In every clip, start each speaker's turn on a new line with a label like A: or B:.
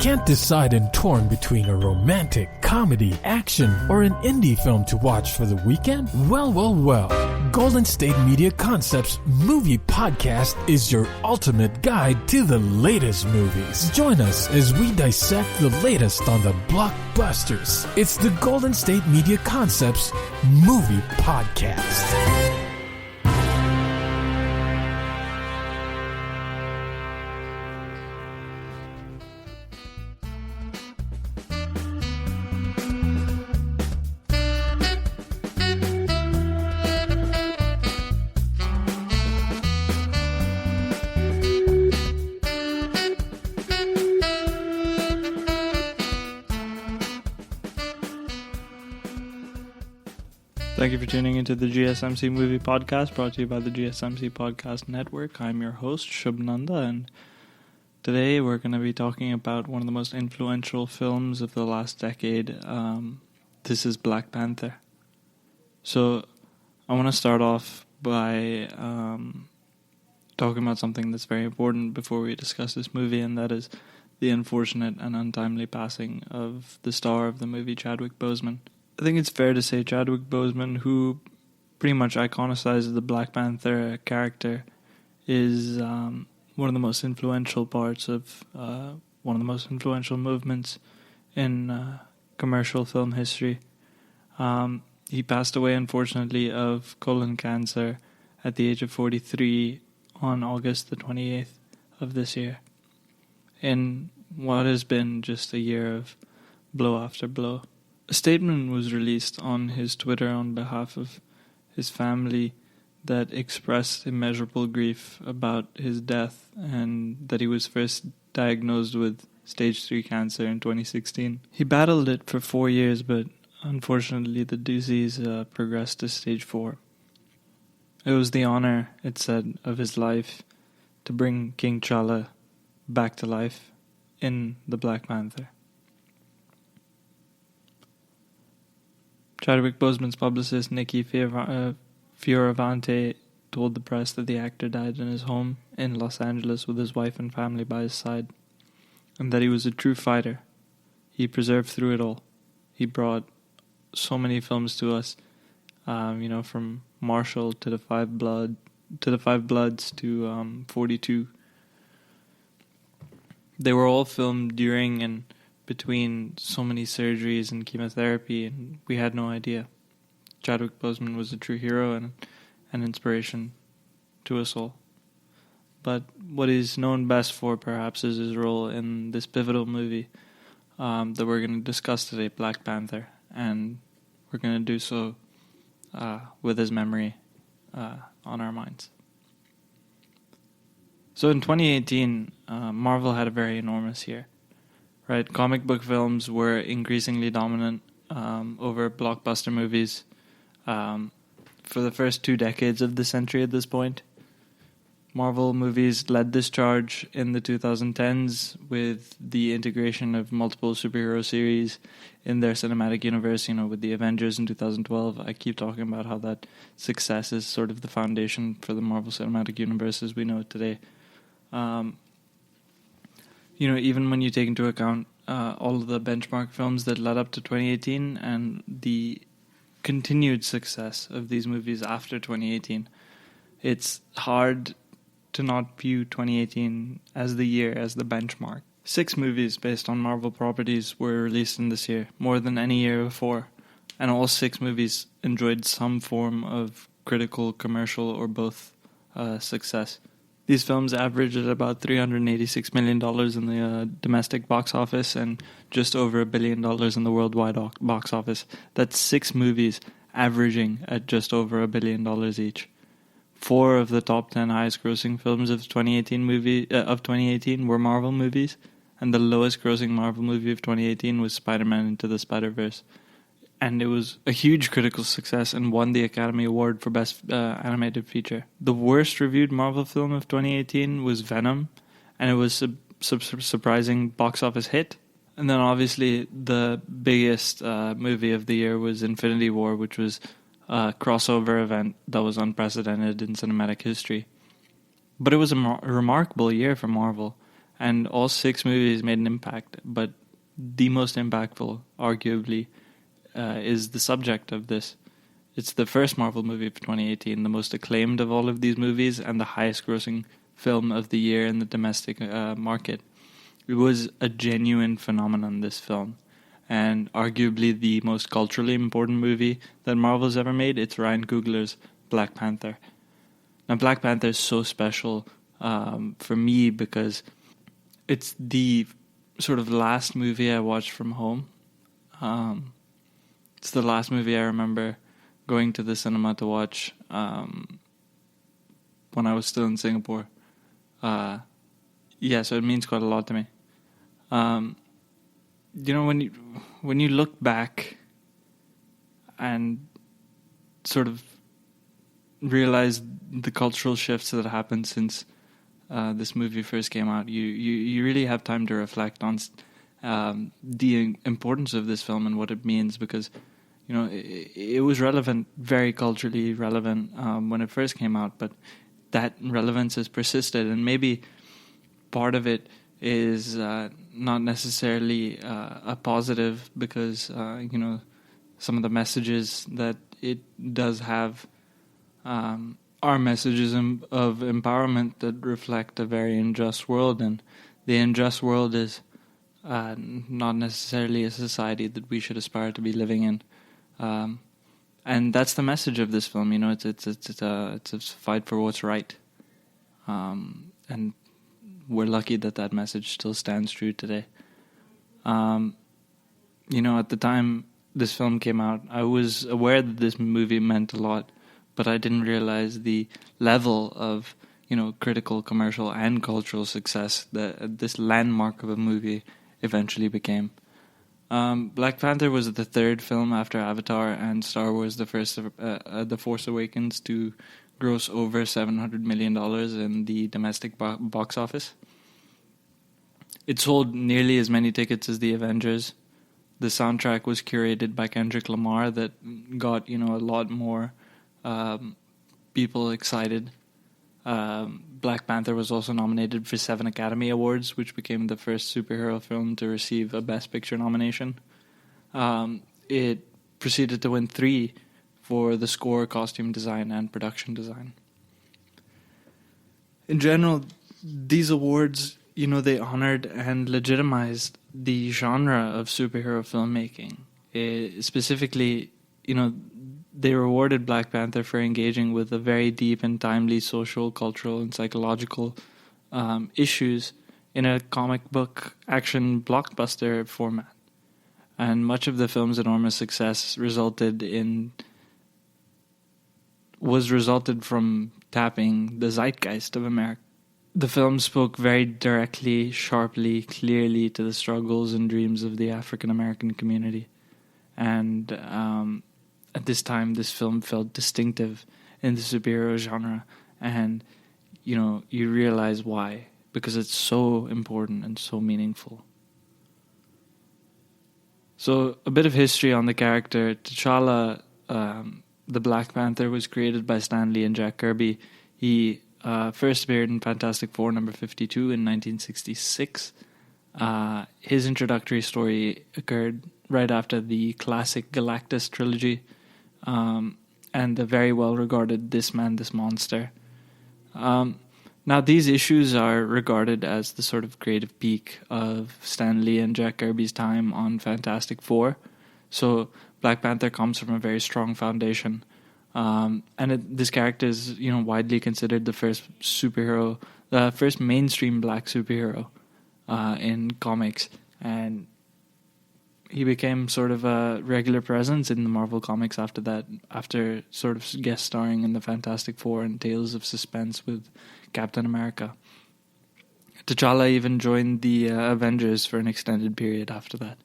A: Can't decide and torn between a romantic, comedy, action, or an indie film to watch for the weekend? Well. Golden State Media Concepts Movie Podcast is your ultimate guide to the latest movies. Join us as we dissect the latest on the blockbusters. It's the Golden State Media Concepts Movie Podcast.
B: Thank you for tuning into the GSMC Movie Podcast, brought to you by the GSMC Podcast Network. I'm your host, Shubhnanda, and today we're going to be talking about one of the most influential films of the last decade. This is Black Panther. So, I want to start off by talking about something that's very important before we discuss this movie, and that is the unfortunate and untimely passing of the star of the movie, Chadwick Boseman. I think it's fair to say Chadwick Boseman, who pretty much iconicized the Black Panther character, is one of the most influential parts of one of the most influential movements in commercial film history. He passed away, unfortunately, of colon cancer at the age of 43 on August the 28th of this year, in what has been just a year of blow after blow. A statement was released on his Twitter on behalf of his family that expressed immeasurable grief about his death and that he was first diagnosed with stage 3 cancer in 2016. He battled it for 4 years, but unfortunately the disease progressed to stage 4. It was the honor, it said, of his life to bring King T'Challa back to life in the Black Panther. Chadwick Boseman's publicist, Nikki Fioravanti, told the press that the actor died in his home in Los Angeles with his wife and family by his side, and that he was a true fighter. He persevered through it all. He brought so many films to us, from Marshall to The Five Bloods to 42. They were all filmed during and between so many surgeries and chemotherapy, and we had no idea. Chadwick Boseman was a true hero and an inspiration to us all. But what he's known best for, perhaps, is his role in this pivotal movie that we're going to discuss today, Black Panther, and we're going to do so with his memory on our minds. So in 2018, Marvel had a very enormous year. Right, comic book films were increasingly dominant over blockbuster movies for the first 2 decades of the century at this point. Marvel movies led this charge in the 2010s with the integration of multiple superhero series in their cinematic universe, with the Avengers in 2012. I keep talking about how that success is sort of the foundation for the Marvel Cinematic Universe as we know it today. Even when you take into account all of the benchmark films that led up to 2018 and the continued success of these movies after 2018, it's hard to not view 2018 as the year, as the benchmark. 6 movies based on Marvel properties were released in this year, more than any year before, and all 6 movies enjoyed some form of critical, commercial, or both success. These films averaged at about $386 million in the domestic box office and just over $1 billion in the worldwide box office. That's 6 movies averaging at just over $1 billion each. 4 of the top 10 highest-grossing films of 2018 were Marvel movies, and the lowest-grossing Marvel movie of 2018 was Spider-Man Into the Spider-Verse. And it was a huge critical success and won the Academy Award for Best Animated Feature. The worst reviewed Marvel film of 2018 was Venom, and it was a surprising box office hit. And then obviously the biggest movie of the year was Infinity War, which was a crossover event that was unprecedented in cinematic history. But it was a remarkable year for Marvel, And all 6 movies made an impact, but the most impactful, arguably, is the subject of this. It's the first Marvel movie of 2018, the most acclaimed of all of these movies, and the highest grossing film of the year in the domestic market. It was a genuine phenomenon, this film, and arguably the most culturally important movie that Marvel's ever made. It's Ryan Coogler's Black Panther. Now, Black Panther is so special for me because it's the sort of last movie I watched from home. It's the last movie I remember going to the cinema to watch when I was still in Singapore. So it means quite a lot to me. When you look back and sort of realize the cultural shifts that happened since this movie first came out, you really have time to reflect on the importance of this film and what it means, because it was relevant, very culturally relevant when it first came out, but that relevance has persisted, and maybe part of it is not necessarily a positive, because some of the messages that it does have are messages of empowerment that reflect a very unjust world, and the unjust world is not necessarily a society that we should aspire to be living in. And that's the message of this film. It's a fight for what's right, and we're lucky that message still stands true today. At the time this film came out, I was aware that this movie meant a lot, but I didn't realize the level of critical, commercial, and cultural success that this landmark of a movie eventually became. Black Panther was the third film after Avatar and Star Wars, the first of The Force Awakens, to gross over $700 million in the domestic box office. It sold nearly as many tickets as the Avengers. The soundtrack was curated by Kendrick Lamar that got a lot more people excited. Black Panther was also nominated for 7 Academy Awards, which became the first superhero film to receive a Best Picture nomination. It proceeded to win 3 for the score, costume design, and production design. In general, these awards, they honored and legitimized the genre of superhero filmmaking. Specifically, they rewarded Black Panther for engaging with a very deep and timely social, cultural, and psychological issues in a comic book action blockbuster format. And much of the film's enormous success resulted from tapping the zeitgeist of America. The film spoke very directly, sharply, clearly to the struggles and dreams of the African American community. And at this time, this film felt distinctive in the superhero genre, and you realize why, because it's so important and so meaningful. So, a bit of history on the character. T'Challa, the Black Panther, was created by Stan Lee and Jack Kirby. He first appeared in Fantastic Four number 52 in 1966. His introductory story occurred right after the classic Galactus trilogy, and the very well-regarded This Man, This Monster. Now, these issues are regarded as the sort of creative peak of Stan Lee and Jack Kirby's time on Fantastic Four. So Black Panther comes from a very strong foundation. This character is, widely considered the first superhero, the first mainstream black superhero in comics. And he became sort of a regular presence in the Marvel Comics after that, after sort of guest starring in the Fantastic Four and Tales of Suspense with Captain America. T'Challa even joined the Avengers for an extended period after that.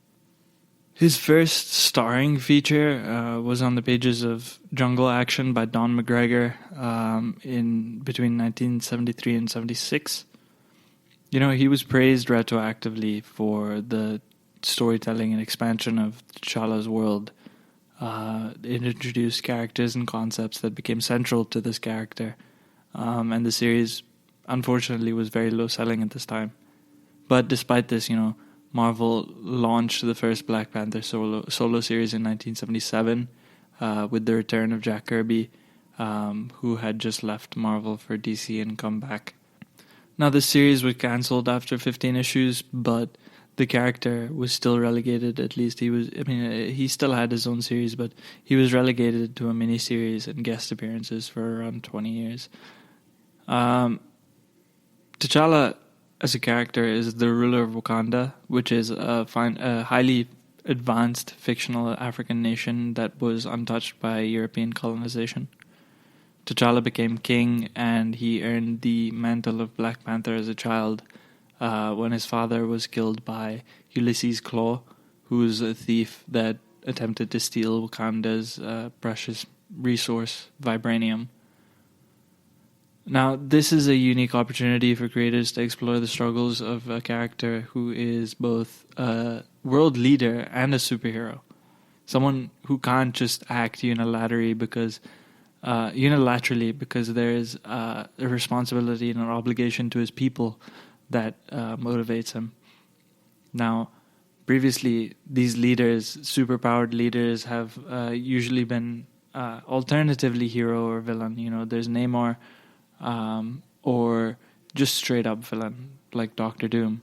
B: His first starring feature was on the pages of Jungle Action by Don McGregor in between 1973 and 76. He was praised retroactively for the storytelling and expansion of T'Challa's world. It introduced characters and concepts that became central to this character. And the series, unfortunately, was very low selling at this time. But despite this, Marvel launched the first Black Panther solo series in 1977 with the return of Jack Kirby, who had just left Marvel for DC and come back. Now, this series was cancelled after 15 issues, but the character was still relegated. At least he still had his own series, but he was relegated to a miniseries and guest appearances for around 20 years. T'Challa, as a character, is the ruler of Wakanda, which is a highly advanced fictional African nation that was untouched by European colonization. T'Challa became king, and he earned the mantle of Black Panther as a child when his father was killed by Ulysses Klaue, who's a thief that attempted to steal Wakanda's precious resource, vibranium. Now, this is a unique opportunity for creators to explore the struggles of a character who is both a world leader and a superhero. Someone who can't just act unilaterally because there is a responsibility and an obligation to his people that motivates him. Now, previously, these leaders, superpowered leaders, have usually been alternatively hero or villain. There's Namor, or just straight up villain like Doctor Doom.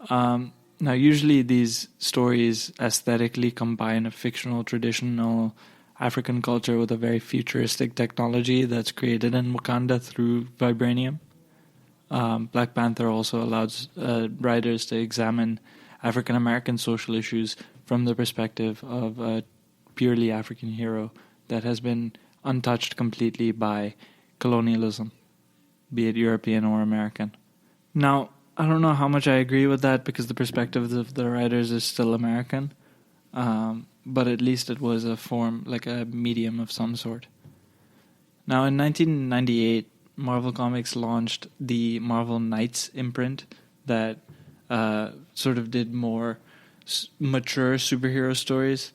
B: Now, usually these stories aesthetically combine a fictional, traditional African culture with a very futuristic technology that's created in Wakanda through vibranium. Black Panther also allows writers to examine African American social issues from the perspective of a purely African hero that has been untouched completely by colonialism, be it European or American. Now, I don't know how much I agree with that because the perspective of the writers is still American, but at least it was a form, like a medium of some sort. Now, in 1998, Marvel Comics launched the Marvel Knights imprint that sort of did more mature superhero stories.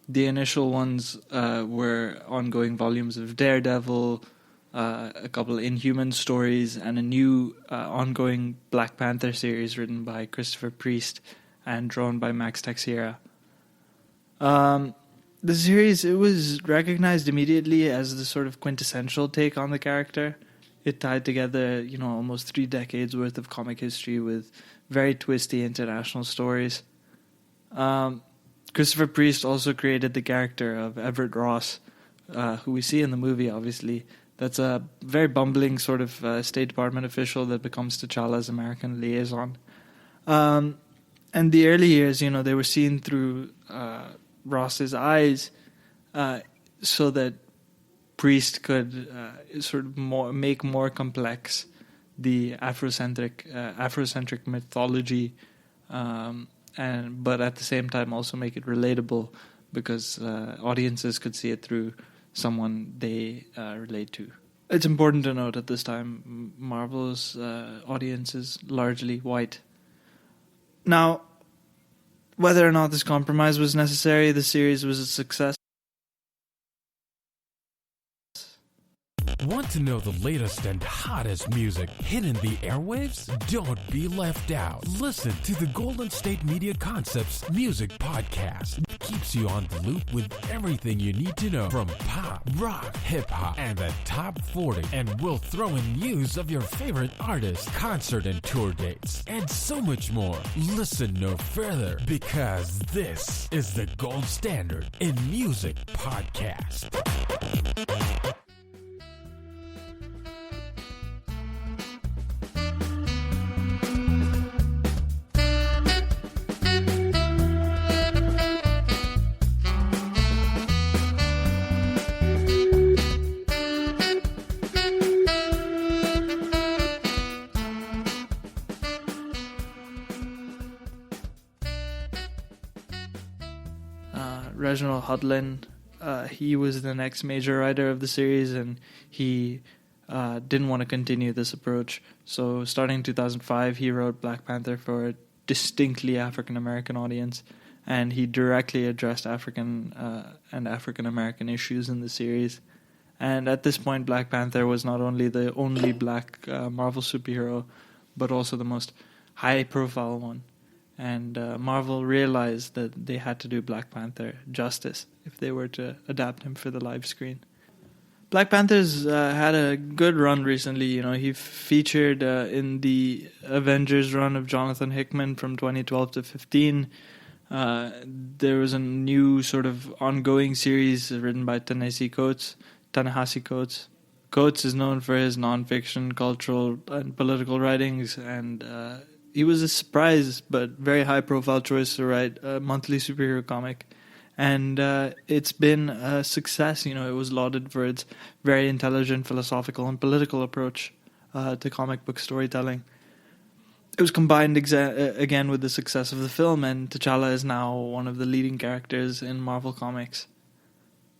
B: The initial ones were ongoing volumes of Daredevil, a couple of Inhuman stories, and a new ongoing Black Panther series written by Christopher Priest and drawn by Max Teixeira. The series, it was recognized immediately as the sort of quintessential take on the character. It tied together, almost 3 decades worth of comic history with very twisty international stories. Christopher Priest also created the character of Everett Ross, who we see in the movie, obviously. That's a very bumbling sort of State Department official that becomes T'Challa's American liaison. And the early years, they were seen through Ross's eyes, so that Priest could sort of make more complex the Afrocentric mythology, but at the same time also make it relatable because audiences could see it through someone they relate to. It's important to note at this time Marvel's audience is largely white. Now, whether or not this compromise was necessary, the series was a success.
A: Want to know the latest and hottest music hitting the airwaves? Don't be left out. Listen to the Golden State Media Concepts Music Podcast. It keeps you on the loop with everything you need to know from pop, rock, hip-hop, and the top 40. And we'll throw in news of your favorite artists, concert and tour dates, and so much more. Listen no further because this is the gold standard in music podcast.
B: Reginald Hudlin, he was the next major writer of the series, and he didn't want to continue this approach. So starting in 2005, he wrote Black Panther for a distinctly African-American audience, and he directly addressed African and African-American issues in the series. And at this point, Black Panther was not only the only black Marvel superhero, but also the most high-profile one. And Marvel realized that they had to do Black Panther justice if they were to adapt him for the live screen. Black Panther's had a good run recently. You know, he featured in the Avengers run of Jonathan Hickman from 2012 to 15. There was a new sort of ongoing series written by Ta-Nehisi Coates. Coates is known for his non-fiction, cultural, and political writings, and he was a surprise but very high-profile choice to write a monthly superhero comic. And it's been a success. You know, it was lauded for its very intelligent philosophical and political approach to comic book storytelling. It was combined again with the success of the film, and T'Challa is now one of the leading characters in Marvel Comics.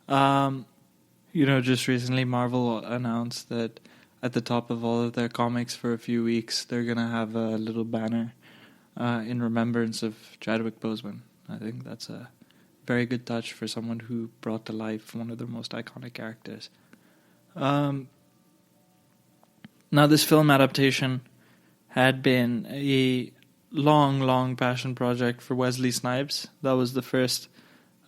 B: Just recently Marvel announced that at the top of all of their comics for a few weeks, they're going to have a little banner in remembrance of Chadwick Boseman. I think that's a very good touch for someone who brought to life one of their most iconic characters. Now, this film adaptation had been a long passion project for Wesley Snipes. That was the first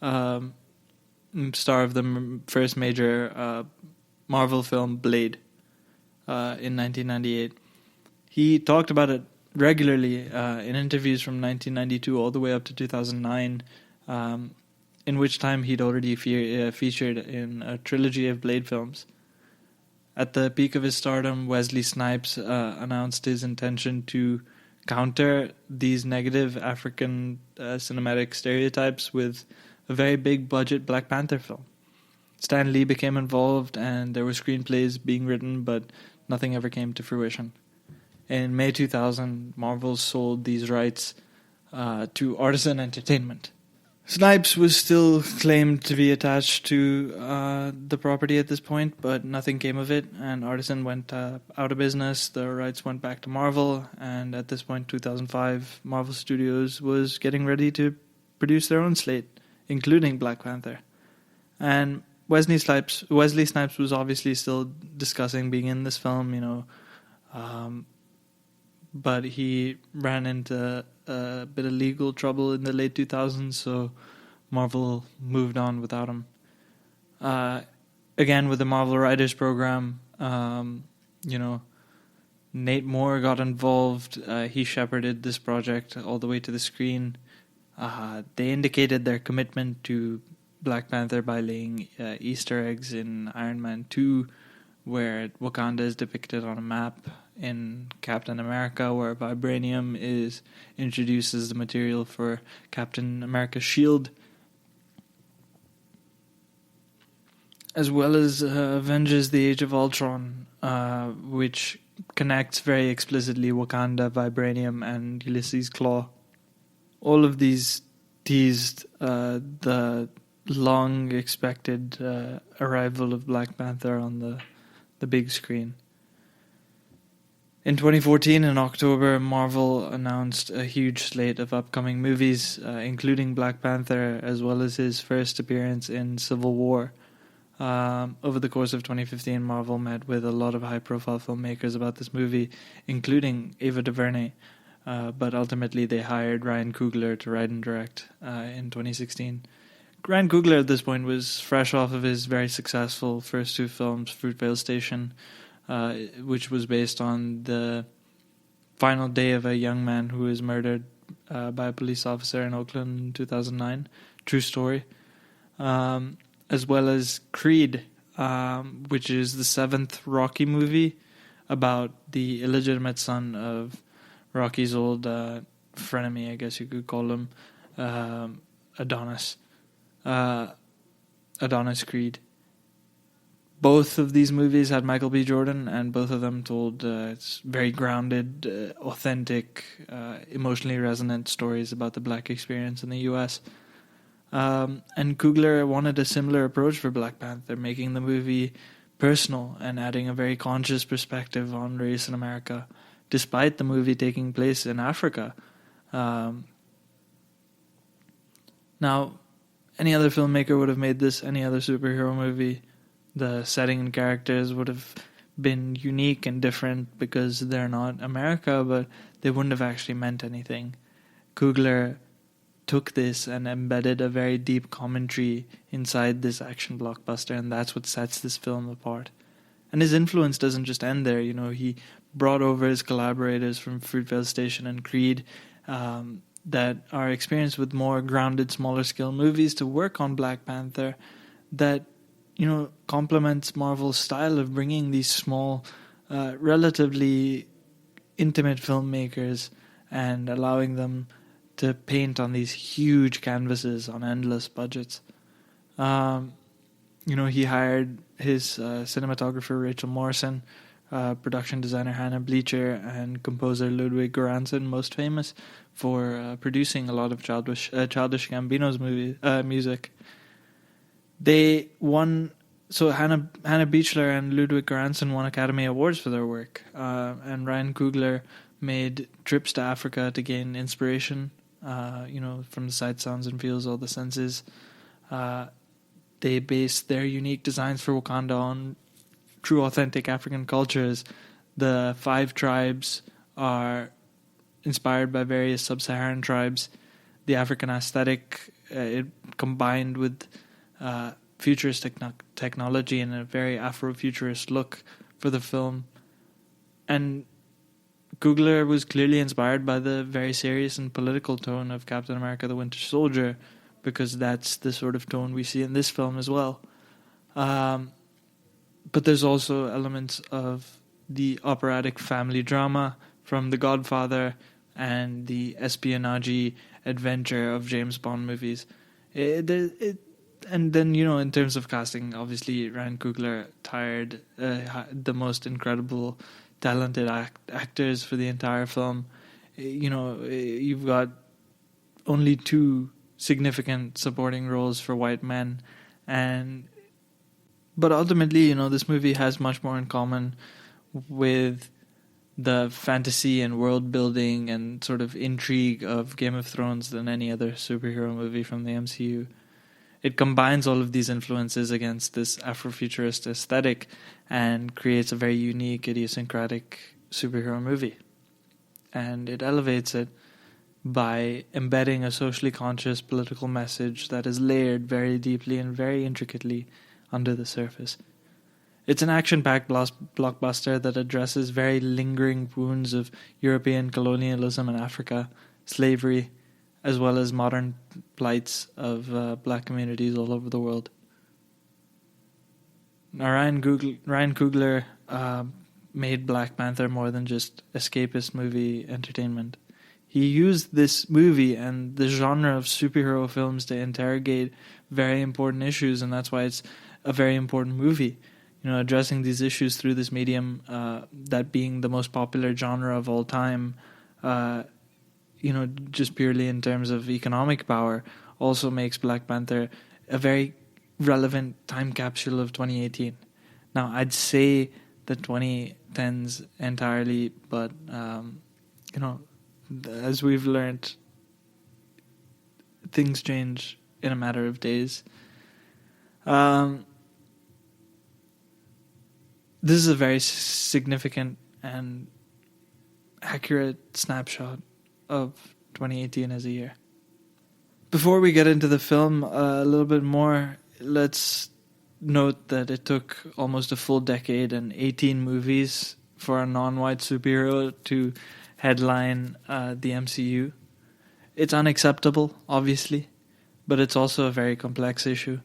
B: star of the first major Marvel film, Blade, in 1998. He talked about it regularly in interviews from 1992 all the way up to 2009, in which time he'd already featured in a trilogy of Blade films. At the peak of his stardom, Wesley Snipes announced his intention to counter these negative African cinematic stereotypes with a very big budget Black Panther film. Stan Lee became involved and there were screenplays being written, but nothing ever came to fruition. In May 2000, Marvel sold these rights to Artisan Entertainment. Snipes was still claimed to be attached to the property at this point, but nothing came of it, and Artisan went out of business. The rights went back to Marvel, and at this point, 2005, Marvel Studios was getting ready to produce their own slate, including Black Panther. And Wesley Snipes was obviously still discussing being in this film, but he ran into a bit of legal trouble in the late 2000s, so Marvel moved on without him. Again, with the Marvel Writers Program, Nate Moore got involved. He shepherded this project all the way to the screen. They indicated their commitment to Black Panther by laying Easter eggs in Iron Man 2, where Wakanda is depicted on a map, in Captain America, where vibranium introduced as the material for Captain America's shield, as well as Avengers: The Age of Ultron, which connects very explicitly Wakanda, vibranium, and Ulysses' Claw. All of these teased the long-expected arrival of Black Panther on the big screen. In 2014, in October, Marvel announced a huge slate of upcoming movies, including Black Panther, as well as his first appearance in Civil War. Over the course of 2015, Marvel met with a lot of high-profile filmmakers about this movie, including Ava DuVernay, but ultimately they hired Ryan Coogler to write and direct in 2016. Ryan Coogler at this point was fresh off of his very successful first two films, Fruitvale Station, which was based on the final day of a young man who was murdered by a police officer in Oakland in 2009. True story. As well as Creed, which is the seventh Rocky movie about the illegitimate son of Rocky's old frenemy, I guess you could call him, Adonis. Adonis Creed. Both of these movies had Michael B. Jordan, and both of them told very grounded, authentic, emotionally resonant stories about the black experience in the U.S. And Coogler wanted a similar approach for Black Panther, making the movie personal and adding a very conscious perspective on race in America, despite the movie taking place in Africa. Now, any other filmmaker would have made this, any other superhero movie. The setting and characters would have been unique and different because they're not America, but they wouldn't have actually meant anything. Coogler took this and embedded a very deep commentary inside this action blockbuster, and that's what sets this film apart. And his influence doesn't just end there. He brought over his collaborators from Fruitvale Station and Creed that are experienced with more grounded, smaller scale movies to work on Black Panther that, complements Marvel's style of bringing these small, relatively intimate filmmakers and allowing them to paint on these huge canvases on endless budgets. He hired his cinematographer Rachel Morrison, production designer Hannah Bleacher, and composer Ludwig Göransson, most famous for producing a lot of Childish Gambino's music. They won. So Hannah Beachler and Ludwig Göransson won Academy Awards for their work, and Ryan Coogler made trips to Africa to gain inspiration. From the sights, sounds, and feels, all the senses. They based their unique designs for Wakanda on true, authentic African cultures. The 5 tribes are inspired by various sub-Saharan tribes. The African aesthetic, it combined with futuristic technology and a very Afrofuturist look for the film. And Coogler was clearly inspired by the very serious and political tone of Captain America the Winter Soldier, because that's the sort of tone we see in this film as well. But there's also elements of the operatic family drama from The Godfather and the espionage adventure of James Bond movies. And then, in terms of casting, obviously Ryan Coogler hired the most incredible, talented actors for the entire film. You've got only 2 significant supporting roles for white men, but ultimately, this movie has much more in common with the fantasy and world building and sort of intrigue of Game of Thrones than any other superhero movie from the MCU. It combines all of these influences against this Afrofuturist aesthetic and creates a very unique, idiosyncratic superhero movie. And it elevates it by embedding a socially conscious political message that is layered very deeply and very intricately under the surface. It's an action-packed blockbuster that addresses very lingering wounds of European colonialism in Africa, slavery, as well as modern plights of black communities all over the world. Now, Ryan Coogler made Black Panther more than just escapist movie entertainment. He used this movie and the genre of superhero films to interrogate very important issues, and that's why it's a very important movie. Addressing these issues through this medium, that being the most popular genre of all time, just purely in terms of economic power, also makes Black Panther a very relevant time capsule of 2018. Now, I'd say the 2010s entirely, but, as we've learned, things change in a matter of days. This is a very significant and accurate snapshot of 2018 as a year. Before we get into the film a little bit more, let's note that it took almost a full decade and 18 movies for a non-white superhero to headline the MCU. It's unacceptable, obviously, but it's also a very complex issue.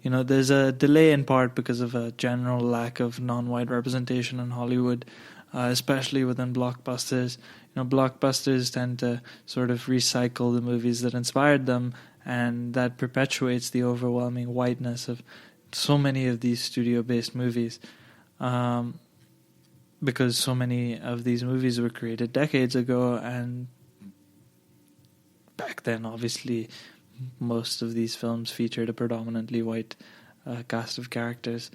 B: There's a delay in part because of a general lack of non-white representation in Hollywood, especially within blockbusters. Blockbusters tend to sort of recycle the movies that inspired them, and that perpetuates the overwhelming whiteness of so many of these studio-based movies. Because so many of these movies were created decades ago, and back then, obviously, most of these films featured a predominantly white cast of characters.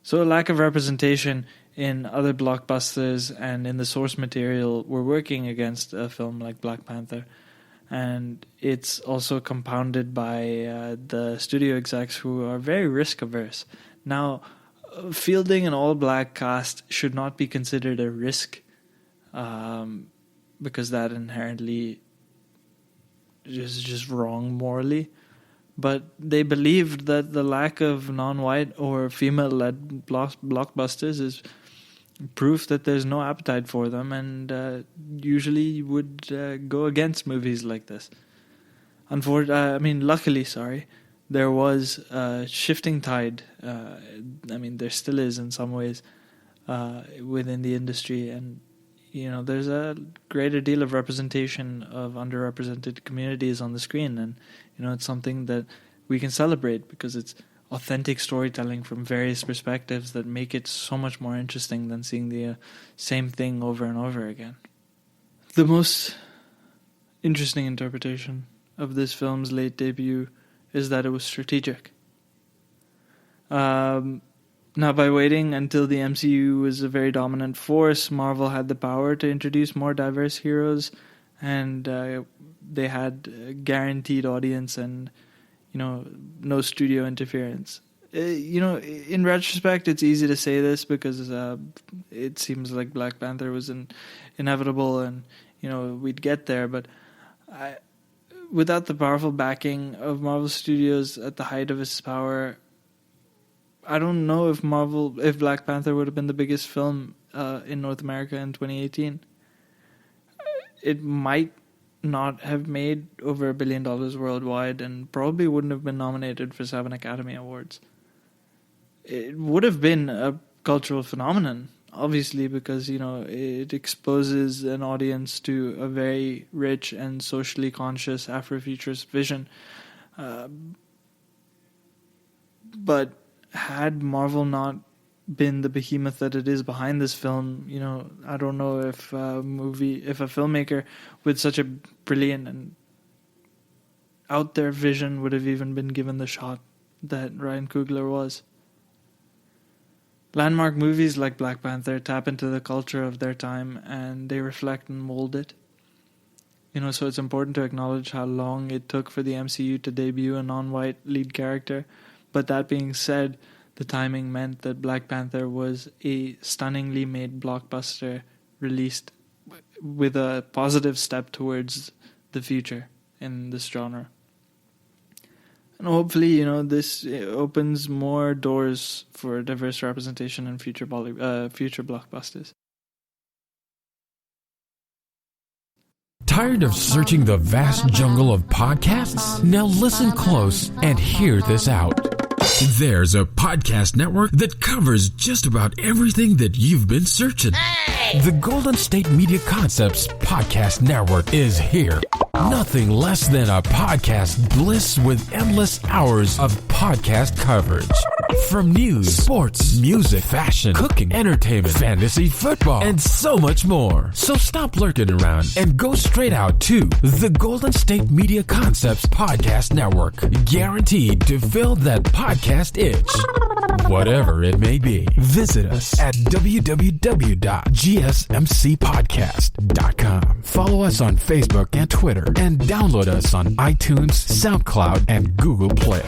B: So a lack of representation in other blockbusters and in the source material were working against a film like Black Panther. And it's also compounded by the studio execs who are very risk averse. Now, fielding an all-black cast should not be considered a risk, because that inherently is just wrong morally. But they believed that the lack of non-white or female-led blockbusters is proof that there's no appetite for them, and usually would go against movies like this. Luckily, there was a shifting tide. There still is in some ways within the industry, and there's a greater deal of representation of underrepresented communities on the screen, and it's something that we can celebrate because it's authentic storytelling from various perspectives that make it so much more interesting than seeing the same thing over and over again. The most interesting interpretation of this film's late debut is that it was strategic. Now, by waiting until the MCU was a very dominant force, Marvel had the power to introduce more diverse heroes, and they had a guaranteed audience and no studio interference. In retrospect, it's easy to say this because it seems like Black Panther was inevitable, and we'd get there. But without the powerful backing of Marvel Studios at the height of its power, I don't know if Black Panther would have been the biggest film in North America in 2018. It might not have made over $1 billion worldwide, and probably wouldn't have been nominated for 7 Academy Awards. It would have been a cultural phenomenon, obviously, because it exposes an audience to a very rich and socially conscious Afrofuturist vision. But had Marvel not been the behemoth that it is behind this film, I don't know if a filmmaker with such a brilliant and out there vision would have even been given the shot that Ryan Coogler was. Landmark movies like Black Panther tap into the culture of their time, and they reflect and mold it. So it's important to acknowledge how long it took for the MCU to debut a non-white lead character. But that being said, the timing meant that Black Panther was a stunningly made blockbuster released with a positive step towards the future in this genre. And hopefully, this opens more doors for diverse representation in future blockbusters.
A: Tired of searching the vast jungle of podcasts? Now listen close and hear this out. There's a podcast network that covers just about everything that you've been searching. Hey! The Golden State Media Concepts Podcast Network is here. Nothing less than a podcast bliss with endless hours of podcast coverage. From news, sports, music, fashion, cooking, entertainment, fantasy, football, and so much more. So stop lurking around and go straight out to the Golden State Media Concepts Podcast Network. Guaranteed to fill that podcast itch. Whatever it may be. Visit us at www.gsmcpodcast.com. Follow us on Facebook and Twitter, and download us on iTunes, SoundCloud, and Google Play.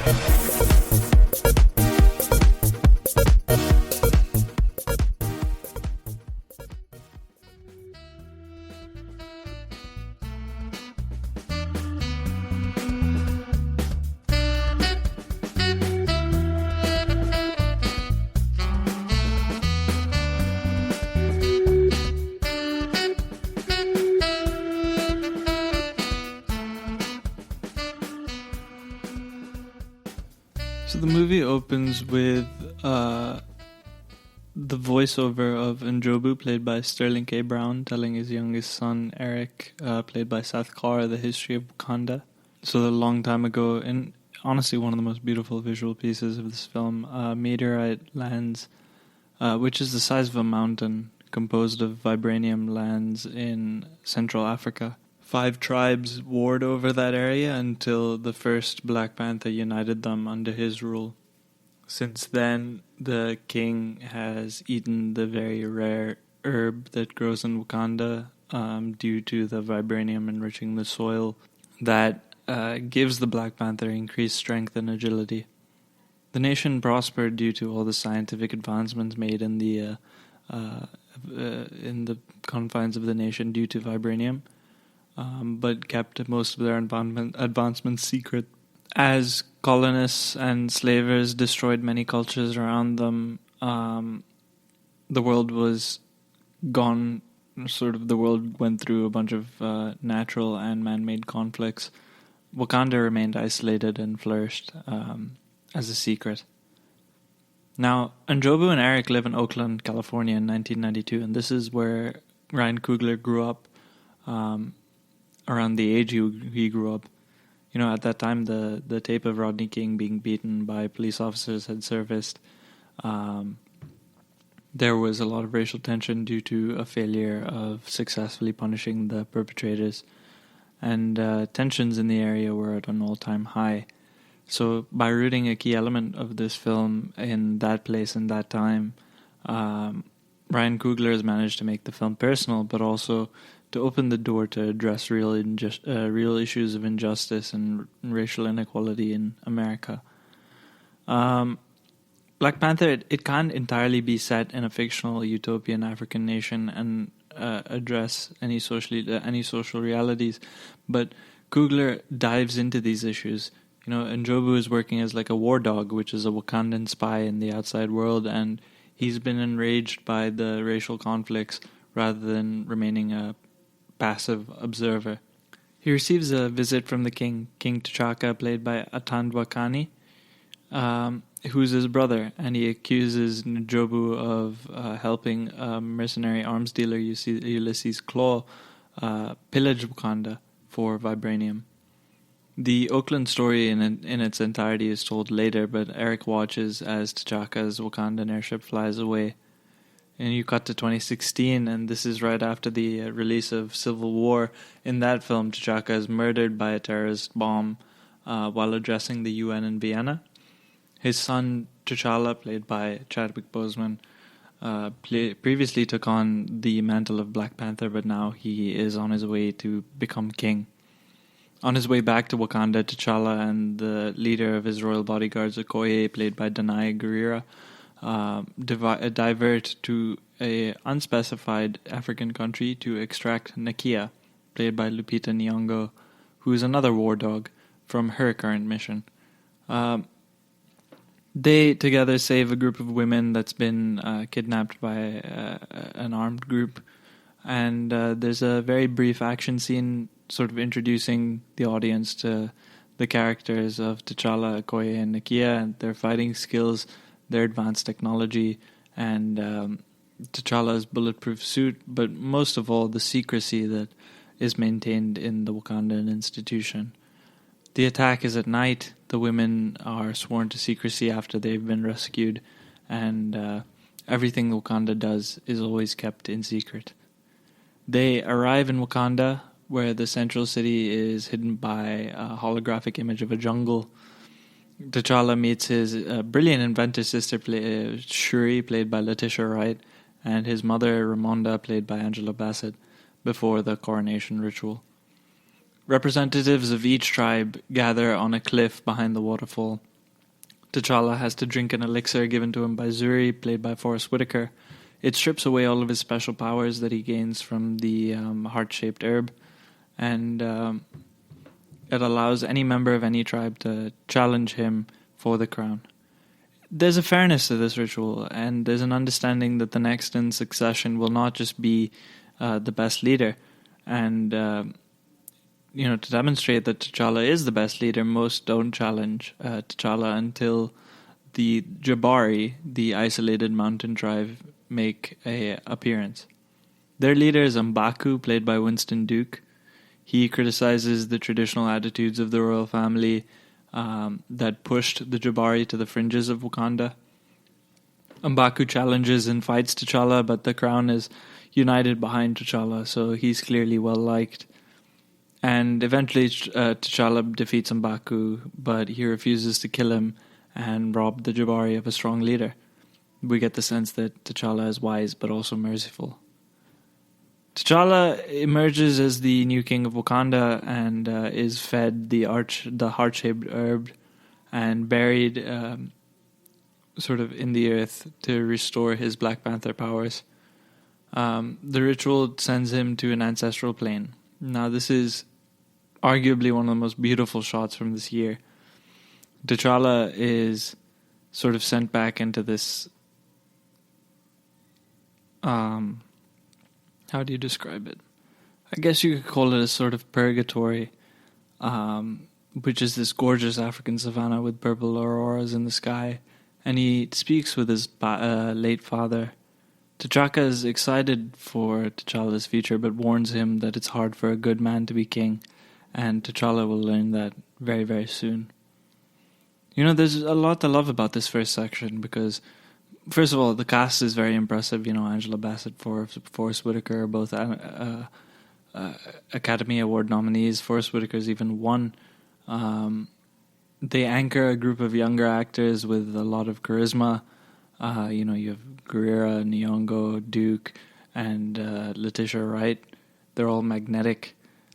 B: So the movie opens with the voiceover of Njobu, played by Sterling K. Brown, telling his youngest son, Eric, played by Seth Carr, the history of Wakanda. So a long time ago, and honestly one of the most beautiful visual pieces of this film, a meteorite lands, which is the size of a mountain, composed of vibranium, lands in Central Africa. 5 tribes warred over that area until the first Black Panther united them under his rule. Since then, the king has eaten the very rare herb that grows in Wakanda due to the vibranium enriching the soil that gives the Black Panther increased strength and agility. The nation prospered due to all the scientific advancements made in the confines of the nation due to vibranium, but kept most of their advancements secret. As colonists and slavers destroyed many cultures around them, the world was gone. The world went through a bunch of natural and man-made conflicts. Wakanda remained isolated and flourished as a secret. Now, Njobu and Eric live in Oakland, California in 1992, and this is where Ryan Coogler grew up, around the age he grew up. At that time, the tape of Rodney King being beaten by police officers had surfaced. There was a lot of racial tension due to a failure of successfully punishing the perpetrators, and tensions in the area were at an all-time high. So by rooting a key element of this film in that place and that time, Ryan Coogler has managed to make the film personal, but also to open the door to address real issues of injustice and racial inequality in America. Black Panther, it can't entirely be set in a fictional utopian African nation and address any social realities, but Coogler dives into these issues. Njobu is working as like a war dog, which is a Wakandan spy in the outside world, and he's been enraged by the racial conflicts rather than remaining a passive observer. He receives a visit from the king, King T'Chaka, played by Atandwakani, who's his brother, and he accuses Njobu of helping a mercenary arms dealer, Ulysses Claw, pillage Wakanda for vibranium. The Oakland story in its entirety is told later, but Eric watches as T'Chaka's Wakandan airship flies away. And you cut to 2016, and this is right after the release of Civil War. In that film, T'Chaka is murdered by a terrorist bomb while addressing the UN in Vienna. His son, T'Challa, played by Chadwick Boseman, previously took on the mantle of Black Panther, but now he is on his way to become king. On his way back to Wakanda, T'Challa and the leader of his royal bodyguards, Okoye, played by Danai Gurira, divert to a unspecified African country to extract Nakia, played by Lupita Nyong'o, who is another war dog, from her current mission. They together save a group of women that's been kidnapped by an armed group, and there's a very brief action scene sort of introducing the audience to the characters of T'Challa, Okoye, and Nakia, and their fighting skills, their advanced technology, and T'Challa's bulletproof suit, but most of all, the secrecy that is maintained in the Wakandan institution. The attack is at night. The women are sworn to secrecy after they've been rescued, and everything Wakanda does is always kept in secret. They arrive in Wakanda, where the central city is hidden by a holographic image of a jungle. T'Challa meets his brilliant inventor sister, Shuri, played by Letitia Wright, and his mother, Ramonda, played by Angela Bassett, before the coronation ritual. Representatives of each tribe gather on a cliff behind the waterfall. T'Challa has to drink an elixir given to him by Zuri, played by Forrest Whitaker. It strips away all of his special powers that he gains from the heart-shaped herb, and it allows any member of any tribe to challenge him for the crown. There's a fairness to this ritual, and there's an understanding that the next in succession will not just be the best leader. And, to demonstrate that T'Challa is the best leader, most don't challenge T'Challa until the Jabari, the isolated mountain tribe, make an appearance. Their leader is M'Baku, played by Winston Duke. He criticizes the traditional attitudes of the royal family that pushed the Jabari to the fringes of Wakanda. M'Baku challenges and fights T'Challa, but the crown is united behind T'Challa, so he's clearly well liked. And eventually T'Challa defeats M'Baku, but he refuses to kill him and rob the Jabari of a strong leader. We get the sense that T'Challa is wise but also merciful. T'Challa emerges as the new king of Wakanda and is fed the heart-shaped herb and buried sort of in the earth to restore his Black Panther powers. The ritual sends him to an ancestral plane. Now, this is arguably one of the most beautiful shots from this year. T'Challa is sort of sent back into this, how do you describe it? I guess you could call it a sort of purgatory, which is this gorgeous African savanna with purple auroras in the sky. And he speaks with his late father. T'Chaka is excited for T'Challa's future, but warns him that it's hard for a good man to be king. And T'Challa will learn that very, very soon. You know, there's a lot to love about this first section because, first of all, the cast is very impressive. You know, Angela Bassett, Forrest Whitaker, both Academy Award nominees. Forrest Whitaker's even won. They anchor a group of younger actors with a lot of charisma. You know, you have Guerrera, Nyong'o, Duke, and Letitia Wright. They're all magnetic.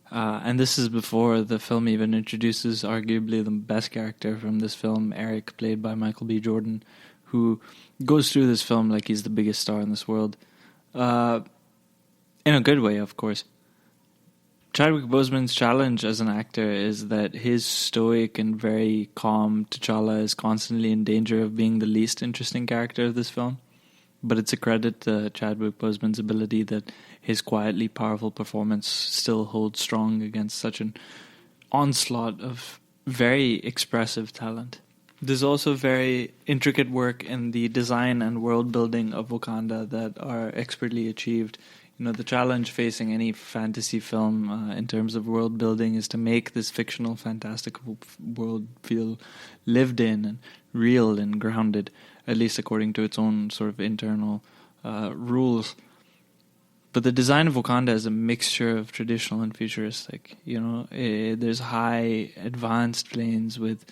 B: And this is before the film even introduces arguably the best character from this film, Eric, played by Michael B. Jordan, who goes through this film like he's the biggest star in this world. In a good way, of course. Chadwick Boseman's challenge as an actor is that his stoic and very calm T'Challa is constantly in danger of being the least interesting character of this film. But it's a credit to Chadwick Boseman's ability that his quietly powerful performance still holds strong against such an onslaught of very expressive talent. There's also very intricate work in the design and world building of Wakanda that are expertly achieved. You know, the challenge facing any fantasy film in terms of world building is to make this fictional, fantastical world feel lived in and real and grounded, at least according to its own sort of internal rules. But the design of Wakanda is a mixture of traditional and futuristic. You know, there's high, advanced plains with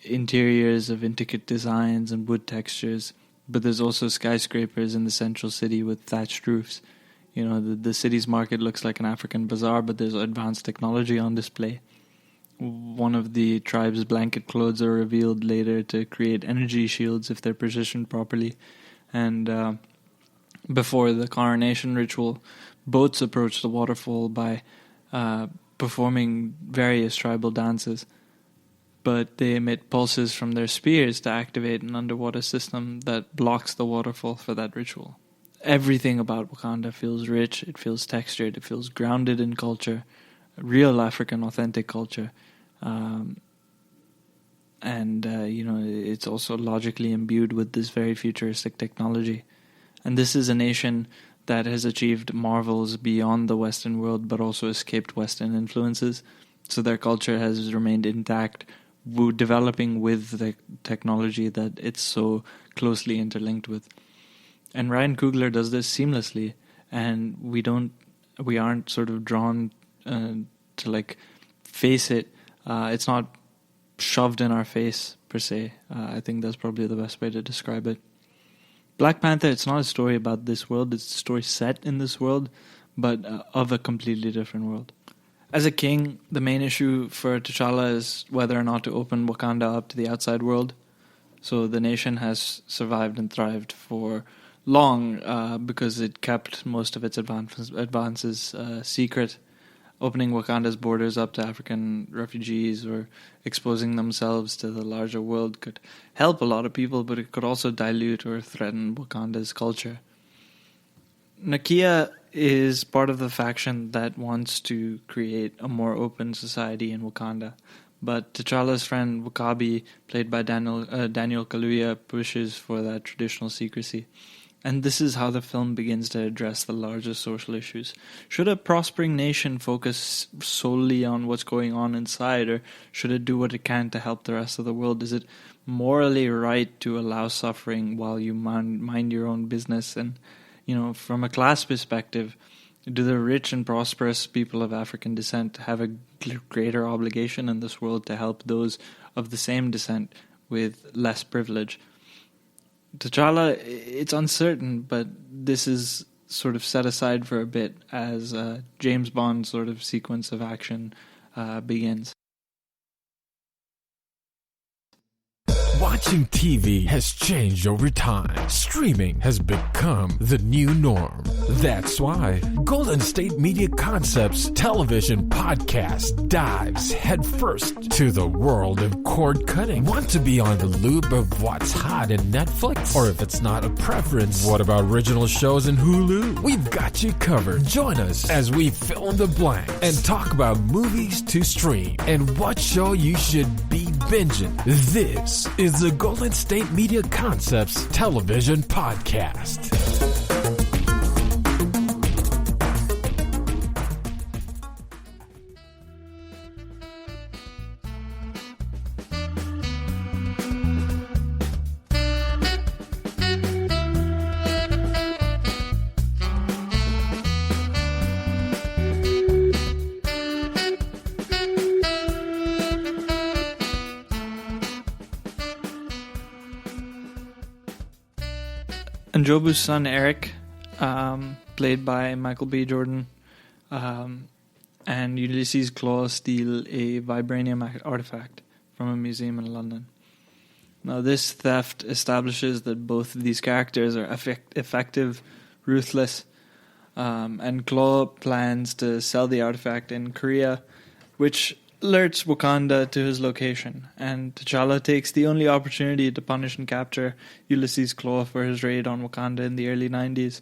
B: interiors of intricate designs and wood textures, but there's also skyscrapers in the central city with thatched roofs. You know, the city's market looks like an African bazaar, but there's advanced technology on display. One of the tribe's blanket clothes are revealed later to create energy shields if they're positioned properly. And before the coronation ritual, boats approach the waterfall by performing various tribal dances. But they emit pulses from their spears to activate an underwater system that blocks the waterfall for that ritual. Everything about Wakanda feels rich, it feels textured, it feels grounded in culture, real African authentic culture. You know, it's also logically imbued with this very futuristic technology. And this is a nation that has achieved marvels beyond the Western world, but also escaped Western influences. So their culture has remained intact, developing with the technology that it's so closely interlinked with. And Ryan Coogler does this seamlessly, and we aren't sort of drawn to like face it. It's not shoved in our face per se. I think that's probably the best way to describe it. Black Panther, it's not a story about this world, it's a story set in this world, but of a completely different world. As a king, the main issue for T'Challa is whether or not to open Wakanda up to the outside world. So the nation has survived and thrived for long because it kept most of its advances secret. Opening Wakanda's borders up to African refugees or exposing themselves to the larger world could help a lot of people, but it could also dilute or threaten Wakanda's culture. Nakia is part of the faction that wants to create a more open society in Wakanda, but T'Challa's friend W'Kabi, played by Daniel Kaluuya, pushes for that traditional secrecy. And this is how the film begins to address the larger social issues. Should a prospering nation focus solely on what's going on inside, or should it do what it can to help the rest of the world? Is it morally right to allow suffering while you mind your own business? And, you know, from a class perspective, do the rich and prosperous people of African descent have a greater obligation in this world to help those of the same descent with less privilege? T'Challa, it's uncertain, but this is sort of set aside for a bit as a James Bond sort of sequence of action begins.
A: Watching TV has changed over time. Streaming has become the new norm. That's why Golden State Media Concepts television podcast dives headfirst to the world of cord cutting. Want to be on the loop of what's hot in Netflix? Or if it's not a preference, what about original shows in Hulu? We've got you covered. Join us as we fill in the blank and talk about movies to stream and what show you should be binging. This is the Golden State Media Concepts television podcast.
B: Njobu's son Eric, played by Michael B. Jordan, and Ulysses Klaue steal a vibranium artifact from a museum in London. Now, this theft establishes that both of these characters are effective, ruthless, and Klaue plans to sell the artifact in Korea, which alerts Wakanda to his location, and T'Challa takes the only opportunity to punish and capture Ulysses Klaue for his raid on Wakanda in the early 90s.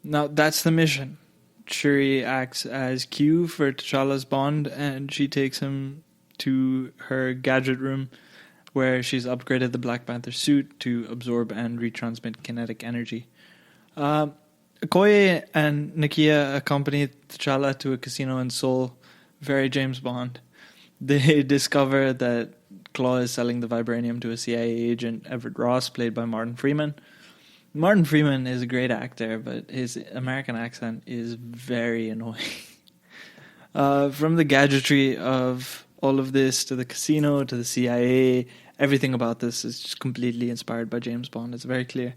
B: Now, that's the mission. Shuri acts as Q for T'Challa's bond, and she takes him to her gadget room, where she's upgraded the Black Panther suit to absorb and retransmit kinetic energy. Okoye and Nakia accompany T'Challa to a casino in Seoul. Very James Bond. They discover that Klaue is selling the vibranium to a CIA agent, Everett Ross, played by Martin Freeman. Martin Freeman is a great actor, but his American accent is very annoying. From the gadgetry of all of this to the casino to the CIA, everything about this is just completely inspired by James Bond. It's very clear.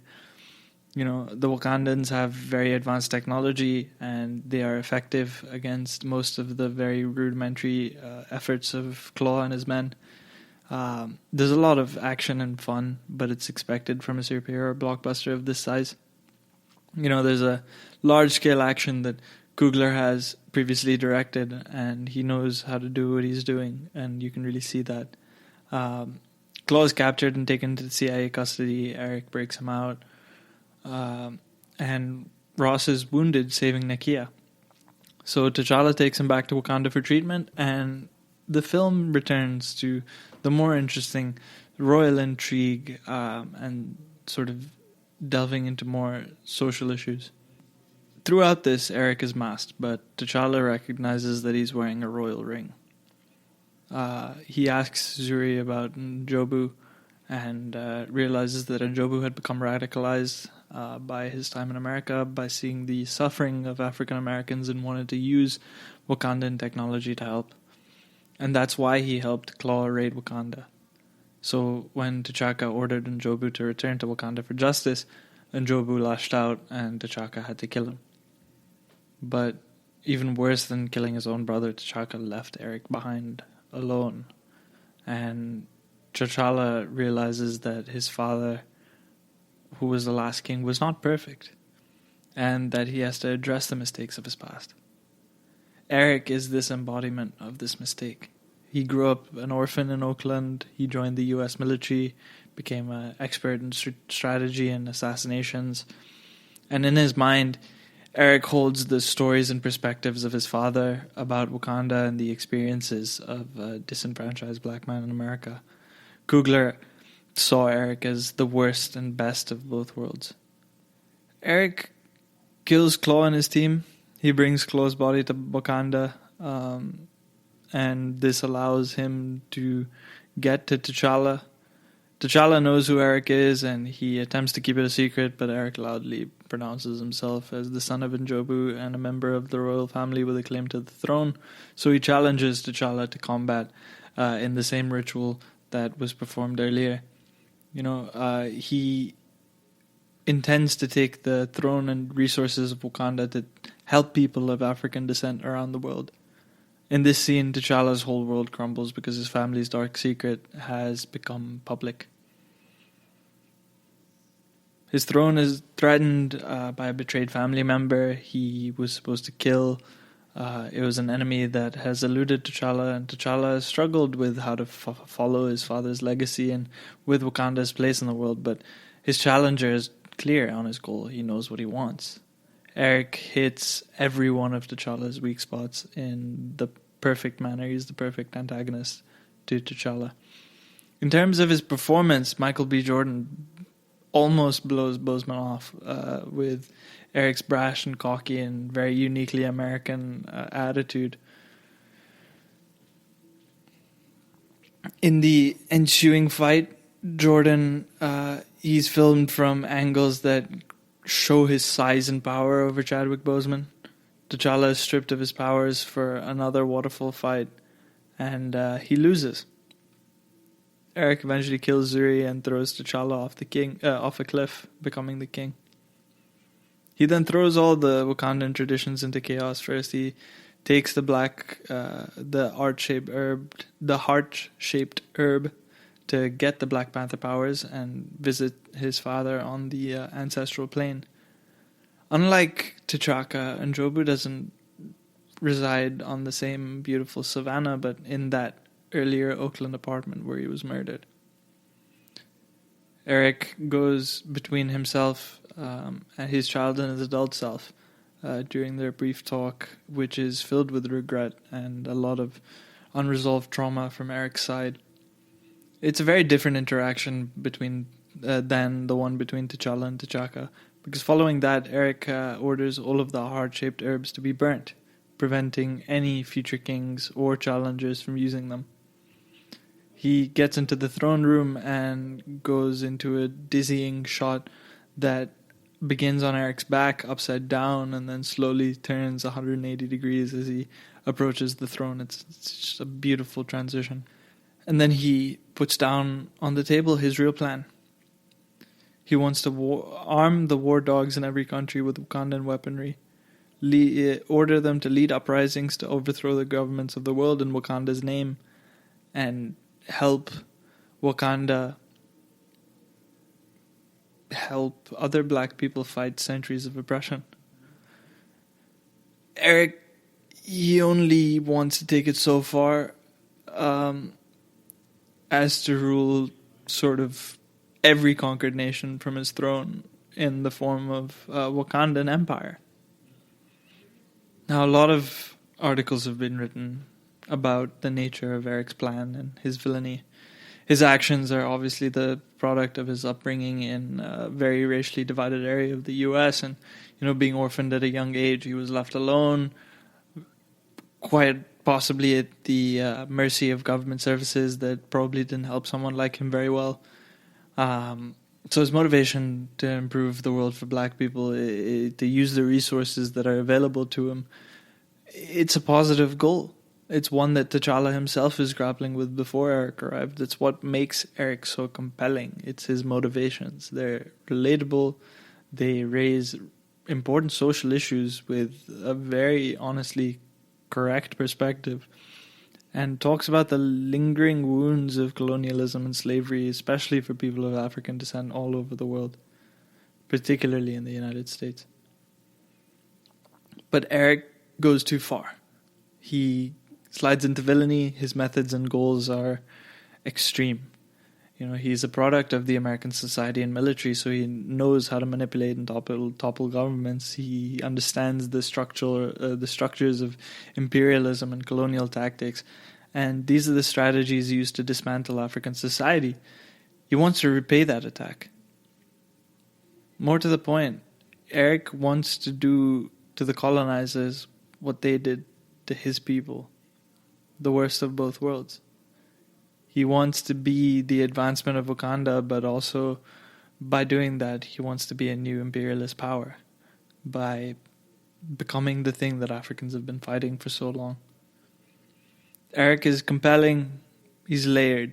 B: You know, the Wakandans have very advanced technology, and they are effective against most of the very rudimentary efforts of Klaue and his men. There's a lot of action and fun, but it's expected from a superhero blockbuster of this size. You know, there's a large-scale action that Coogler has previously directed, and he knows how to do what he's doing, and you can really see that. Klaue is captured and taken to the CIA custody. Eric breaks him out. And Ross is wounded, saving Nakia. So T'Challa takes him back to Wakanda for treatment, and the film returns to the more interesting royal intrigue and sort of delving into more social issues. Throughout this, Eric is masked, but T'Challa recognizes that he's wearing a royal ring. He asks Zuri about Njobu and realizes that Njobu had become radicalized by his time in America, by seeing the suffering of African Americans, and wanted to use Wakandan technology to help. And that's why he helped Klaue raid Wakanda. So when T'Chaka ordered Njobu to return to Wakanda for justice, Njobu lashed out and T'Chaka had to kill him. But even worse than killing his own brother, T'Chaka left Eric behind alone. And T'Challa realizes that his father, who was the last king, was not perfect, and that he has to address the mistakes of his past. Eric is this embodiment of this mistake. He grew up an orphan in Oakland. He joined the US military, became an expert in strategy and assassinations. And in his mind, Eric holds the stories and perspectives of his father about Wakanda and the experiences of a disenfranchised black man in America. Coogler saw Eric as the worst and best of both worlds. Eric kills Klaue and his team. He brings Klaue's body to Wakanda, and this allows him to get to T'Challa. T'Challa knows who Eric is, and he attempts to keep it a secret, but Eric loudly pronounces himself as the son of Njobu and a member of the royal family with a claim to the throne, so he challenges T'Challa to combat in the same ritual that was performed earlier. You know, he intends to take the throne and resources of Wakanda to help people of African descent around the world. In this scene, T'Challa's whole world crumbles because his family's dark secret has become public. His throne is threatened by a betrayed family member he was supposed to kill. It was an enemy that has eluded T'Challa, and T'Challa has struggled with how to follow his father's legacy and with Wakanda's place in the world, but his challenger is clear on his goal. He knows what he wants. Eric hits every one of T'Challa's weak spots in the perfect manner. He's the perfect antagonist to T'Challa. In terms of his performance, Michael B. Jordan almost blows Boseman off with Eric's brash and cocky and very uniquely American attitude. In the ensuing fight, Jordan, he's filmed from angles that show his size and power over Chadwick Boseman. T'Challa is stripped of his powers for another waterfall fight, and he loses. Eric eventually kills Zuri and throws T'Challa off a cliff, becoming the king. He then throws all the Wakandan traditions into chaos. First, he takes the heart-shaped herb to get the Black Panther powers and visit his father on the ancestral plane. Unlike T'Chaka, Njobu doesn't reside on the same beautiful savannah, but in that earlier Oakland apartment where he was murdered. Eric goes between himself and his child and his adult self during their brief talk, which is filled with regret and a lot of unresolved trauma from Eric's side. It's a very different interaction than the one between T'Challa and T'Chaka, because following that, Eric orders all of the heart-shaped herbs to be burnt, preventing any future kings or challengers from using them. He gets into the throne room and goes into a dizzying shot that begins on Eric's back, upside down, and then slowly turns 180 degrees as he approaches the throne. It's just a beautiful transition. And then he puts down on the table his real plan. He wants to arm the war dogs in every country with Wakandan weaponry, order them to lead uprisings to overthrow the governments of the world in Wakanda's name, and help Wakanda help other black people fight centuries of oppression. Eric, he only wants to take it so far as to rule sort of every conquered nation from his throne in the form of Wakandan Empire. Now, a lot of articles have been written about the nature of Eric's plan and his villainy. His actions are obviously the product of his upbringing in a very racially divided area of the U.S. and, being orphaned at a young age, he was left alone, quite possibly at the mercy of government services that probably didn't help someone like him very well. So his motivation to improve the world for black people, to use the resources that are available to him, it's a positive goal. It's one that T'Challa himself is grappling with before Eric arrived. It's what makes Eric so compelling. It's his motivations. They're relatable. They raise important social issues with a very honestly correct perspective, and talks about the lingering wounds of colonialism and slavery, especially for people of African descent all over the world, particularly in the United States. But Eric goes too far. He slides into villainy. His methods and goals are extreme. He's a product of the American society and military, so he knows how to manipulate and topple governments. He understands the structures of imperialism and colonial tactics, and these are the strategies used to dismantle African society. He wants to repay that attack. More to the point, Eric wants to do to the colonizers what they did to his people, the worst of both worlds. He wants to be the advancement of Wakanda, but also by doing that, he wants to be a new imperialist power by becoming the thing that Africans have been fighting for so long. Eric is compelling, he's layered,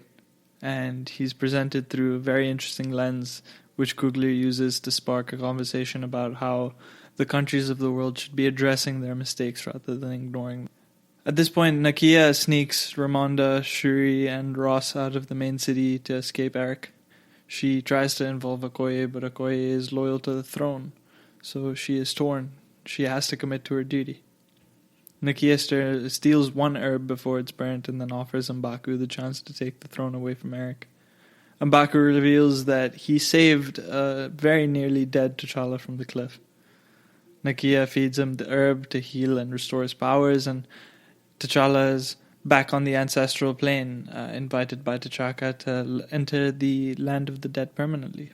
B: and he's presented through a very interesting lens, which Coogler uses to spark a conversation about how the countries of the world should be addressing their mistakes rather than ignoring them. At this point, Nakia sneaks Ramonda, Shuri, and Ross out of the main city to escape Eric. She tries to involve Okoye, but Okoye is loyal to the throne, so she is torn. She has to commit to her duty. Nakia steals one herb before it's burnt and then offers M'Baku the chance to take the throne away from Eric. M'Baku reveals that he saved a very nearly dead T'Challa from the cliff. Nakia feeds him the herb to heal and restore his powers, and T'Challa is back on the ancestral plane, invited by T'Chaka to enter the land of the dead permanently.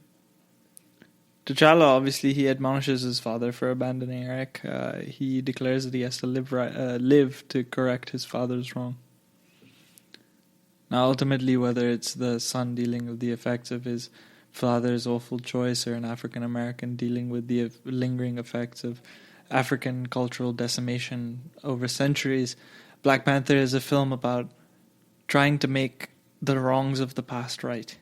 B: T'Challa, obviously, he admonishes his father for abandoning Eric. He declares that he has to live to correct his father's wrong. Now, ultimately, whether it's the son dealing with the effects of his father's awful choice or an African American dealing with the lingering effects of African cultural decimation over centuries, Black Panther is a film about trying to make the wrongs of the past right.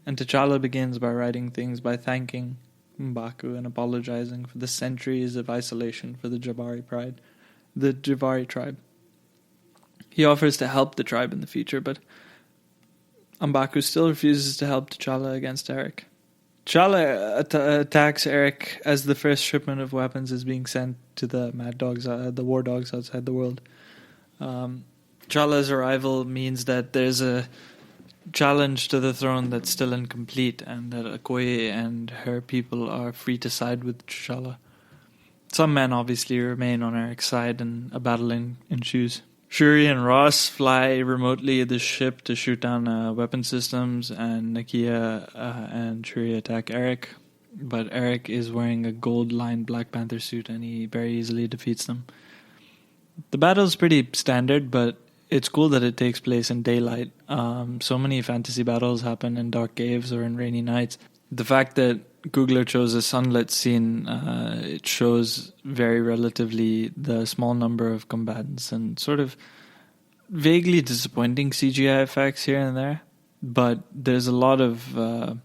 B: And T'Challa begins by writing things by thanking M'Baku and apologizing for the centuries of isolation for the Jabari tribe. He offers to help the tribe in the future, but M'Baku still refuses to help T'Challa against Eric. T'Challa attacks Eric as the first shipment of weapons is being sent to the Mad Dogs, the War Dogs outside the world. T'Challa's arrival means that there's a challenge to the throne that's still incomplete, and that Okoye and her people are free to side with T'Challa. Some men obviously remain on Eric's side, and a battle ensues. Shuri and Ross fly remotely the ship to shoot down weapon systems, and Nakia and Shuri attack Eric. But Eric is wearing a gold-lined Black Panther suit, and he very easily defeats them. The battle's pretty standard, but it's cool that it takes place in daylight. So many fantasy battles happen in dark caves or in rainy nights. The fact that Googler chose a sunlit scene, it shows very relatively the small number of combatants and sort of vaguely disappointing CGI effects here and there. But there's a lot of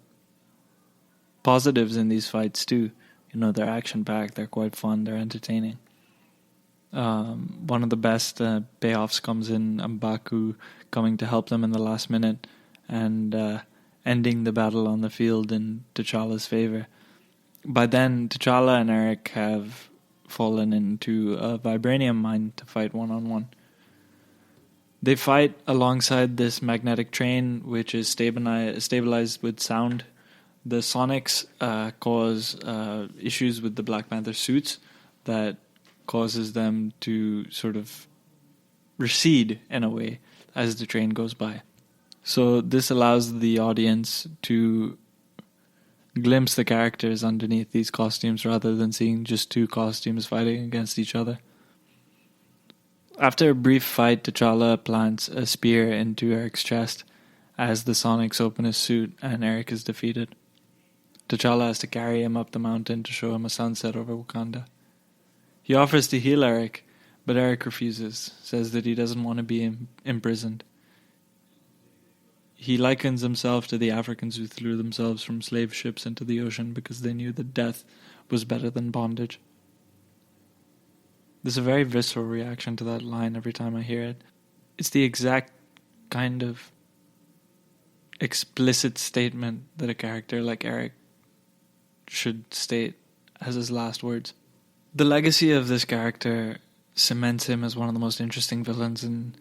B: positives in these fights too. You know, they're action-packed, they're quite fun, they're entertaining. One of the best payoffs comes in M'Baku coming to help them in the last minute and ending the battle on the field in T'Challa's favor. By then, T'Challa and Eric have fallen into a vibranium mine to fight one-on-one. They fight alongside this magnetic train, which is stabilized with sound. The sonics cause issues with the Black Panther suits that causes them to sort of recede in a way as the train goes by. So this allows the audience to glimpse the characters underneath these costumes rather than seeing just two costumes fighting against each other. After a brief fight, T'Challa plants a spear into Eric's chest as the Sonics open his suit and Eric is defeated. T'Challa has to carry him up the mountain to show him a sunset over Wakanda. He offers to heal Eric, but Eric refuses, says that he doesn't want to be imprisoned. He likens himself to the Africans who threw themselves from slave ships into the ocean because they knew that death was better than bondage. There's a very visceral reaction to that line every time I hear it. It's the exact kind of explicit statement that a character like Eric should state as his last words. The legacy of this character cements him as one of the most interesting villains in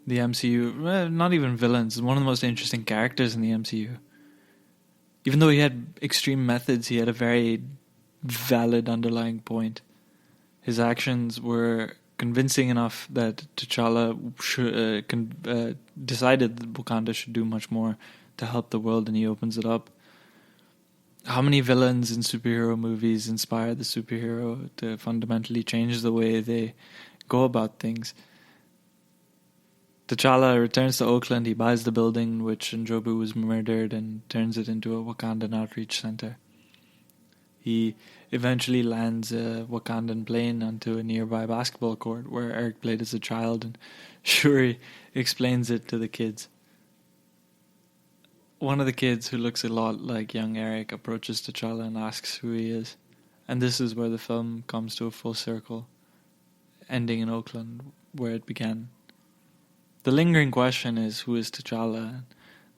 B: the MCU. Well, not even villains, one of the most interesting characters in the MCU. Even though he had extreme methods, he had a very valid underlying point. His actions were convincing enough that T'Challa decided that Wakanda should do much more to help the world, and he opens it up. How many villains in superhero movies inspire the superhero to fundamentally change the way they go about things? T'Challa returns to Oakland. He buys the building in which Njobu was murdered and turns it into a Wakandan outreach center. He eventually lands a Wakandan plane onto a nearby basketball court where Eric played as a child, and Shuri explains it to the kids. One of the kids, who looks a lot like young Eric, approaches T'Challa and asks who he is. And this is where the film comes to a full circle. ending in Oakland, where it began. The lingering question is, who is T'Challa?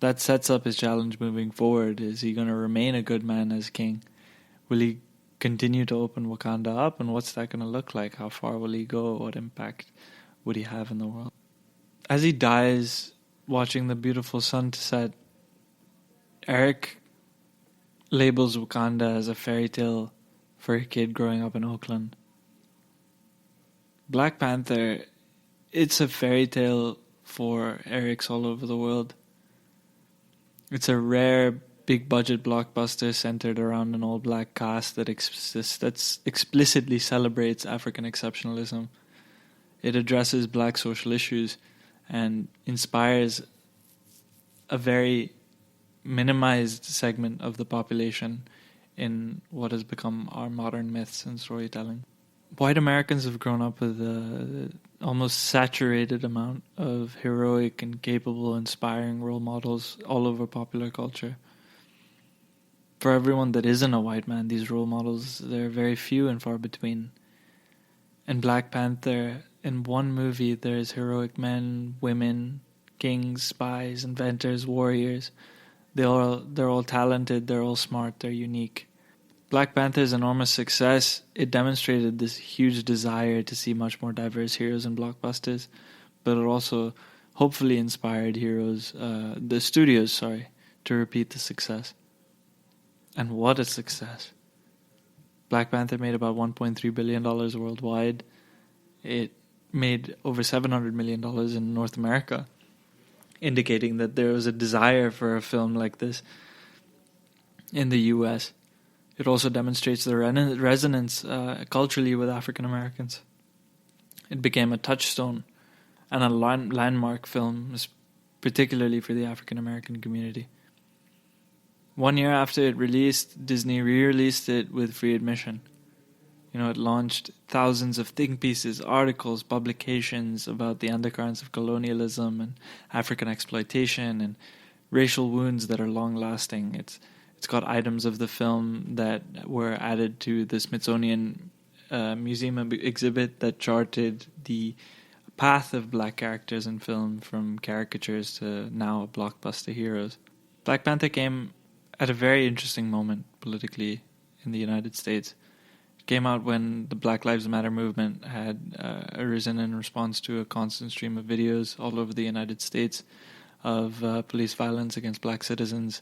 B: That sets up his challenge moving forward. Is he going to remain a good man as king? Will he continue to open Wakanda up? And what's that going to look like? How far will he go? What impact would he have in the world? As he dies, watching the beautiful sun to set, Eric labels Wakanda as a fairy tale for a kid growing up in Oakland. Black Panther, it's a fairy tale for Erics all over the world. It's a rare, big-budget blockbuster centered around an all-black cast that explicitly celebrates African exceptionalism. It addresses black social issues and inspires a very minimized segment of the population in what has become our modern myths and storytelling. White Americans have grown up with an almost saturated amount of heroic and capable, inspiring role models all over popular culture. For everyone that isn't a white man, these role models, they're very few and far between. In Black Panther, in one movie, there's heroic men, women, kings, spies, inventors, warriors. They're all talented, they're all smart, they're unique. Black Panther's enormous success, it demonstrated this huge desire to see much more diverse heroes in blockbusters, but it also hopefully inspired the studios, to repeat the success. And what a success. Black Panther made about $1.3 billion worldwide. It made over $700 million in North America, indicating that there was a desire for a film like this in the US. It also demonstrates the resonance culturally with African Americans. It became a touchstone and a landmark film, particularly for the African American community. 1 year after it released, Disney re-released it with free admission. It launched thousands of think pieces, articles, publications about the undercurrents of colonialism and African exploitation and racial wounds that are long-lasting. It's got items of the film that were added to the Smithsonian Museum exhibit that charted the path of black characters in film from caricatures to now blockbuster heroes. Black Panther came at a very interesting moment politically in the United States. It came out when the Black Lives Matter movement had arisen in response to a constant stream of videos all over the United States of police violence against black citizens.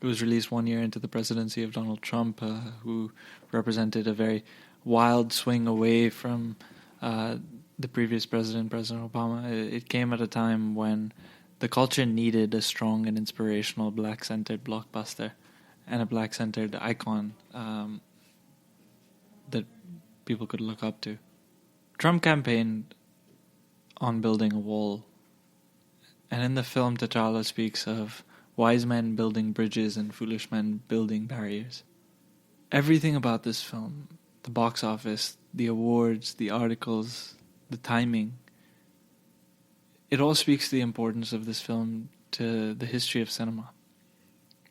B: It was released 1 year into the presidency of Donald Trump, who represented a very wild swing away from the previous president, President Obama. It came at a time when the culture needed a strong and inspirational black-centered blockbuster and a black-centered icon that people could look up to. Trump campaigned on building a wall, and in the film, T'Challa speaks of wise men building bridges and foolish men building barriers. Everything about this film, the box office, the awards, the articles, the timing, it all speaks to the importance of this film to the history of cinema.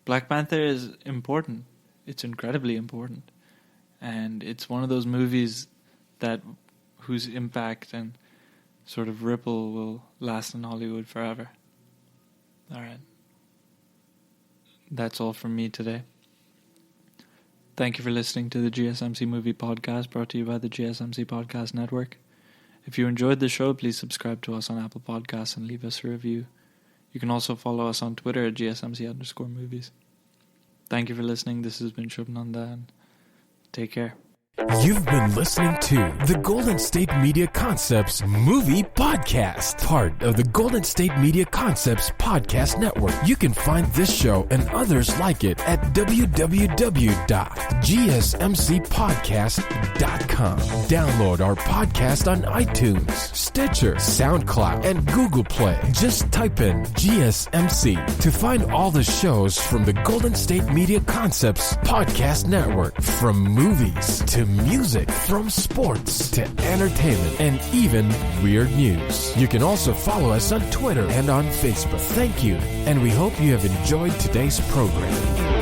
B: Black Panther is important. It's incredibly important. And it's one of those movies whose impact and sort of ripple will last in Hollywood forever. All right. That's all from me today. Thank you for listening to the GSMC Movie Podcast, brought to you by the GSMC Podcast Network. If you enjoyed the show, please subscribe to us on Apple Podcasts and leave us a review. You can also follow us on Twitter at GSMC_movies. Thank you for listening. This has been Shubnanda, and take care.
A: You've been listening to the Golden State Media Concepts Movie Podcast, part of the Golden State Media Concepts Podcast Network. You can find this show and others like it at www.gsmcpodcast.com. Download our podcast on iTunes, Stitcher, SoundCloud, and Google Play. Just type in GSMC to find all the shows from the Golden State Media Concepts Podcast Network, from movies to music, from sports to entertainment, and even weird news. You can also follow us on Twitter and on Facebook. Thank you, and we hope you have enjoyed today's program.